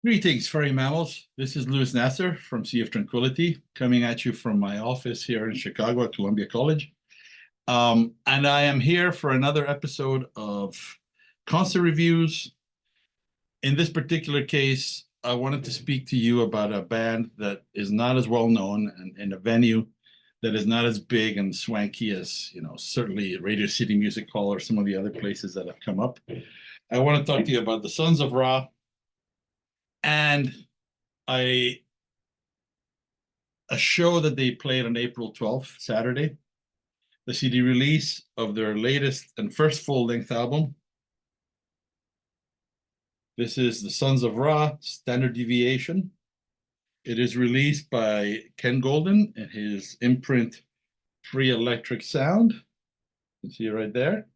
Greetings, furry mammals. This is Luis Nasser from Sea of Tranquility, coming at you from my office here in Chicago at Columbia College. And I am here for another episode of concert reviews. In this particular case, I wanted to speak to you about a band that is not as well known and in a venue that is not as big and swanky as, certainly Radio City Music Hall or some of the other places that have come up. I want to talk to you about the Sons of Ra and I a show that they played on April 12th, Saturday, the CD release of their latest and first full-length album. This is The Sons of Ra, Standard Deviation. It is released by Ken Golden and his imprint Free Electric Sound. You can see it right there.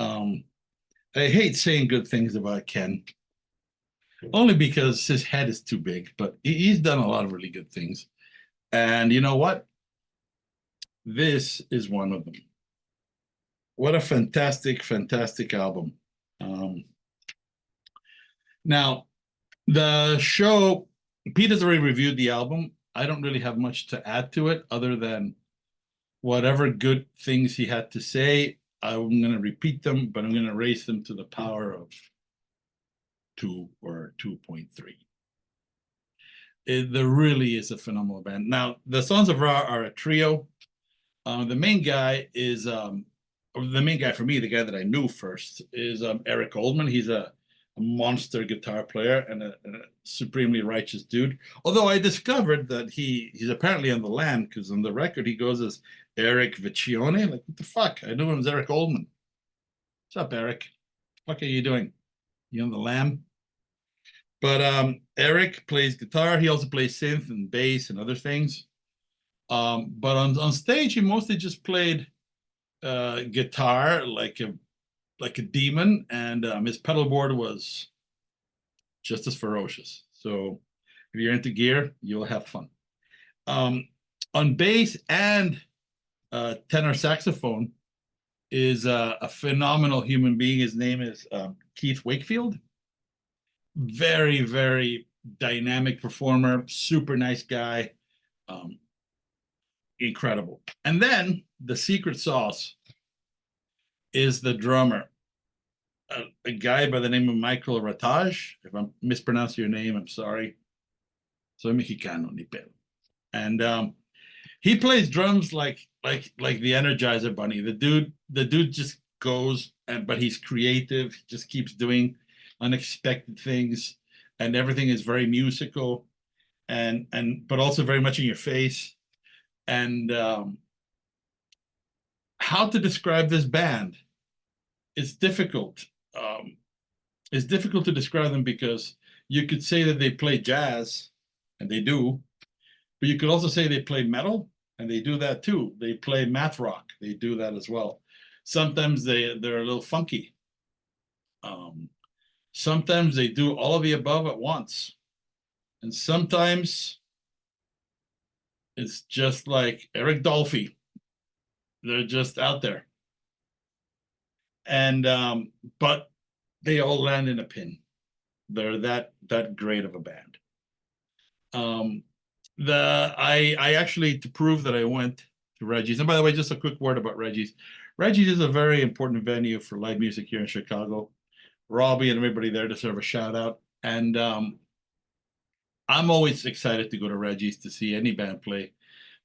I hate saying good things about Ken, only because his head is too big, but he's done a lot of really good things. And you know what? This is one of them. What a fantastic, fantastic album. Now, the show, Pete has already reviewed the album. I don't really have much to add to it other than whatever good things he had to say. I'm going to repeat them, but I'm going to raise them to the power of 2 or 2.3. There really is a phenomenal band. Now, the Sons of Ra are a trio. The main guy is, or the main guy for me, the guy that I knew first, is Eric Oldman. He's a monster guitar player and a supremely righteous dude. Although I discovered that he's apparently on the lam, because on the record he goes as Eric Vecchione. Like, what the fuck? I knew him as Eric Oldman. What's up, Eric? What are you doing? You on the lam? But Eric plays guitar. He also plays synth and bass and other things. But on stage, he mostly just played guitar like a demon, and his pedal board was just as ferocious. So if you're into gear, you'll have fun. On bass and tenor saxophone is a phenomenal human being. His name is Keith Wakefield. Very, very dynamic performer, super nice guy. Incredible. And then the secret sauce is the drummer, a guy by the name of Michael Rataj. If I'm mispronouncing your name, I'm sorry. Soy mexicano, ni pedo. And he plays drums like the Energizer Bunny. The dude just goes, but he's creative. He just keeps doing unexpected things, and everything is very musical, and but also very much in your face. And how to describe this band is difficult. It's difficult to describe them because you could say that they play jazz, and they do, but you could also say they play metal, and they do that too. They play math rock, they do that as well. Sometimes they're a little funky. Sometimes they do all of the above at once, and sometimes it's just like Eric Dolphy. They're just out there. And but they all land in a pin. They're that great of a band. I actually, to prove that I went to Reggie's, and by the way, just a quick word about Reggie's. Reggie's is a very important venue for live music here in Chicago. Robbie and everybody there deserve a shout out. And I'm always excited to go to Reggie's to see any band play,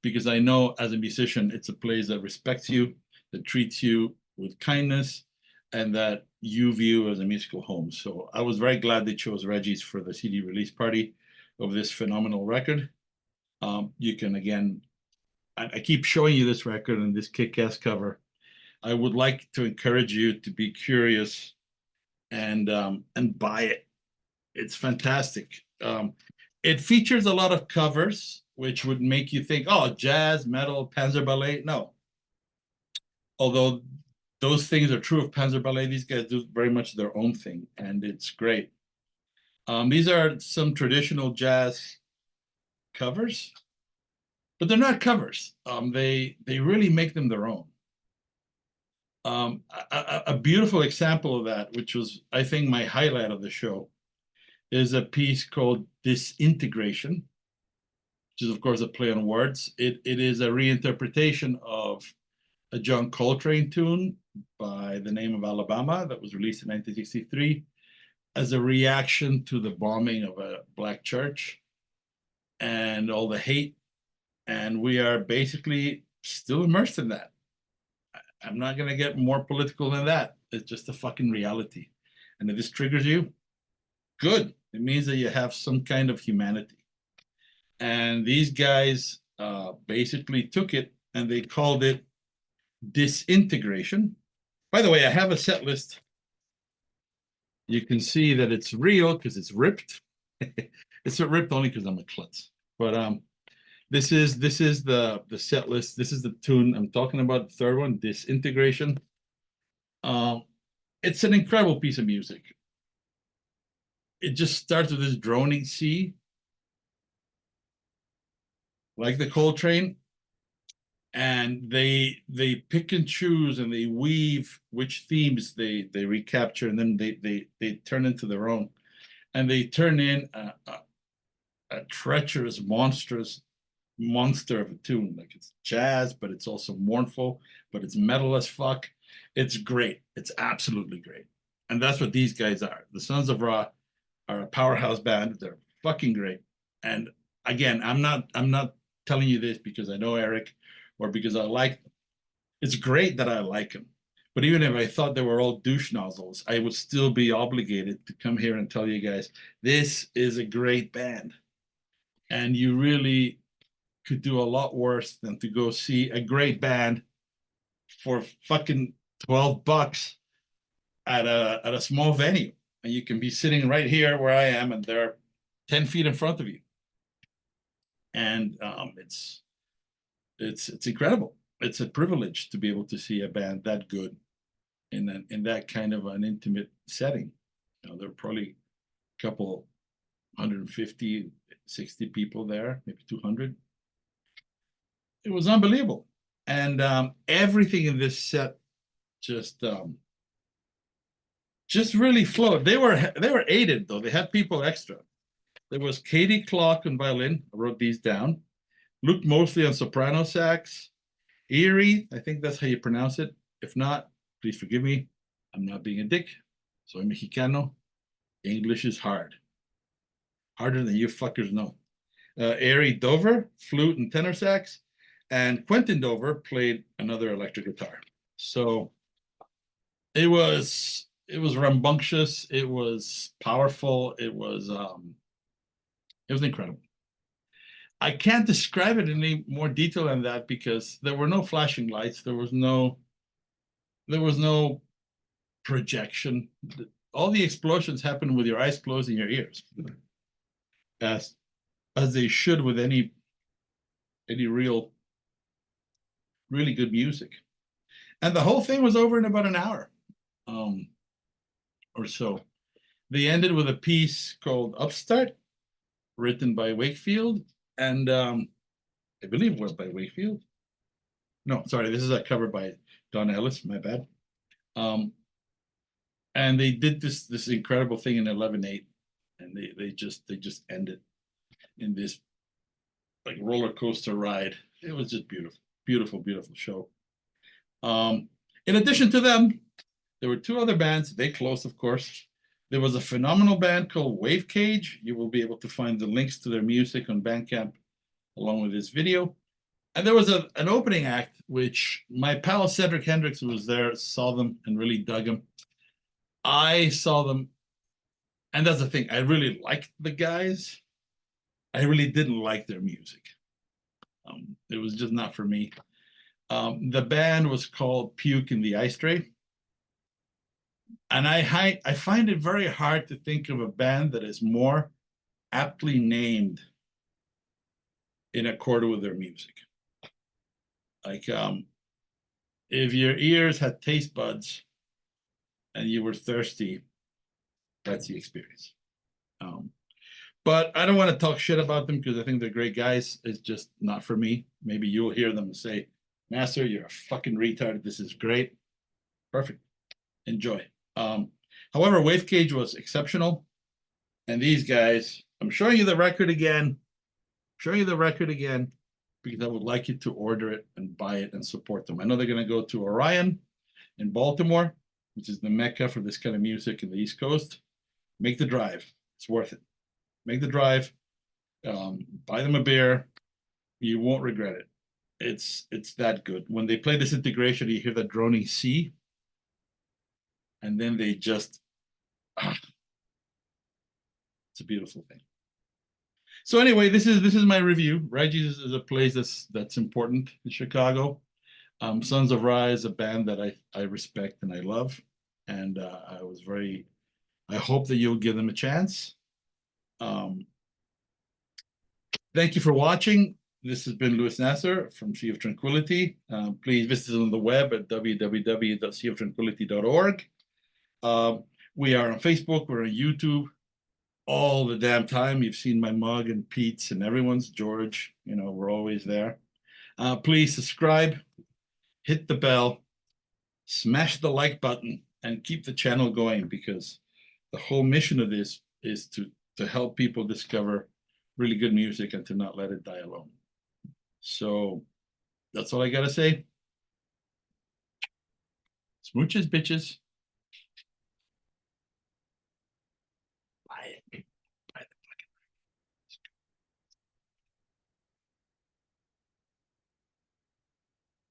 because I know as a musician, it's a place that respects you, that treats you with kindness, and that you view as a musical home. So I was very glad they chose Reggie's for the CD release party of this phenomenal record. You can, again, I keep showing you this record and this kick-ass cover. I would like to encourage you to be curious and buy it. It's fantastic. It features a lot of covers, which would make you think, oh, jazz, metal, Panzer Ballet. No. Although those things are true of Panzer Ballet, these guys do very much their own thing, and it's great. These are some traditional jazz covers, but they're not covers. They really make them their own. A beautiful example of that, which was, I think, my highlight of the show, is a piece called Disintegration, which is, of course, a play on words. It is a reinterpretation of a John Coltrane tune by the name of Alabama that was released in 1963 as a reaction to the bombing of a black church and all the hate. And we are basically still immersed in that. I'm not going to get more political than that. It's just a fucking reality. And if this triggers you, good. It means that you have some kind of humanity. And these guys basically took it and they called it Disintegration. By the way, I have a set list. You can see that it's real because it's ripped. It's ripped only because I'm a klutz. But this is the set list. This is the tune I'm talking about. The third one, Disintegration. It's an incredible piece of music. It just starts with this droning C, like the Coltrane, and they pick and choose and they weave which themes they recapture, and then they turn into their own, and they turn in a treacherous, monstrous monster of a tune. Like, it's jazz, but it's also mournful, but it's metal as fuck. It's great. It's absolutely great. And that's what these guys are. The Sons of Ra are a powerhouse band. They're fucking great. And again, I'm not telling you this because I know Eric or because I like them. It's great that I like them. But even if I thought they were all douche nozzles, I would still be obligated to come here and tell you guys, this is a great band. And you really could do a lot worse than to go see a great band for fucking $12 at a small venue. And you can be sitting right here where I am, and they're 10 feet in front of you. And it's incredible. It's a privilege to be able to see a band that good in that kind of an intimate setting. You know, there are probably a couple 150, 60 people there, maybe 200. It was unbelievable. And everything in this set just really flowed. They were aided, though. They had people extra. There was Katie Clark on violin. I wrote these down. Luke Mosley on soprano sax. Erie, I think that's how you pronounce it. If not, please forgive me. I'm not being a dick. Soy Mexicano. English is hard. Harder than you fuckers know. Erie Dover, flute and tenor sax. And Quentin Dover played another electric guitar. So it was rambunctious. It was powerful. It was incredible. I can't describe it in any more detail than that because there were no flashing lights. There was no projection. All the explosions happened with your eyes closed and your ears, as they should with any really good music. And the whole thing was over in about an hour or so. They ended with a piece called Upstart, written by Wakefield, and I believe it was by Wakefield. No, sorry, this is a cover by Don Ellis, my bad. And they did this incredible thing in 11/8, and they just ended in this like roller coaster ride. It was just beautiful, beautiful, beautiful show. In addition to them, there were two other bands. They closed, of course. There was a phenomenal band called Wave Cage. You will be able to find the links to their music on Bandcamp along with this video. And there was an opening act, which my pal Cedric Hendricks, who was there, saw them and really dug them. I saw them, and that's the thing. I really liked the guys. I really didn't like their music. It was just not for me. The band was called Puke in the Ice Tray. And I find it very hard to think of a band that is more aptly named in accord with their music. Like, if your ears had taste buds and you were thirsty, that's the experience. But I don't want to talk shit about them because I think they're great guys. It's just not for me. Maybe you'll hear them and say, Nasser, you're a fucking retard. This is great. Perfect. Enjoy. However, Wave Cage was exceptional. And these guys, I'm showing you the record again. Showing you the record again because I would like you to order it and buy it and support them. I know they're going to go to Orion in Baltimore, which is the mecca for this kind of music in the East Coast. Make the drive. It's worth it. Make the drive. Buy them a beer. You won't regret it. It's that good. When they play this integration, you hear that droning C, and then they just it's a beautiful thing. So anyway, this is my review. Reggies is a place that's important in Chicago. Sons of Rye is a band that I respect and I love, and I hope that you'll give them a chance. Thank you for watching. This has been Luis Nasser from Sea of Tranquility. Please visit us on the web at www.seaoftranquility.org. We are on Facebook, we're on YouTube all the damn time. You've seen my mug and Pete's and everyone's, George, we're always there. Please subscribe, hit the bell, smash the like button, and keep the channel going, because the whole mission of this is to help people discover really good music and to not let it die alone. So that's all I gotta say. Smooches, bitches. Bye.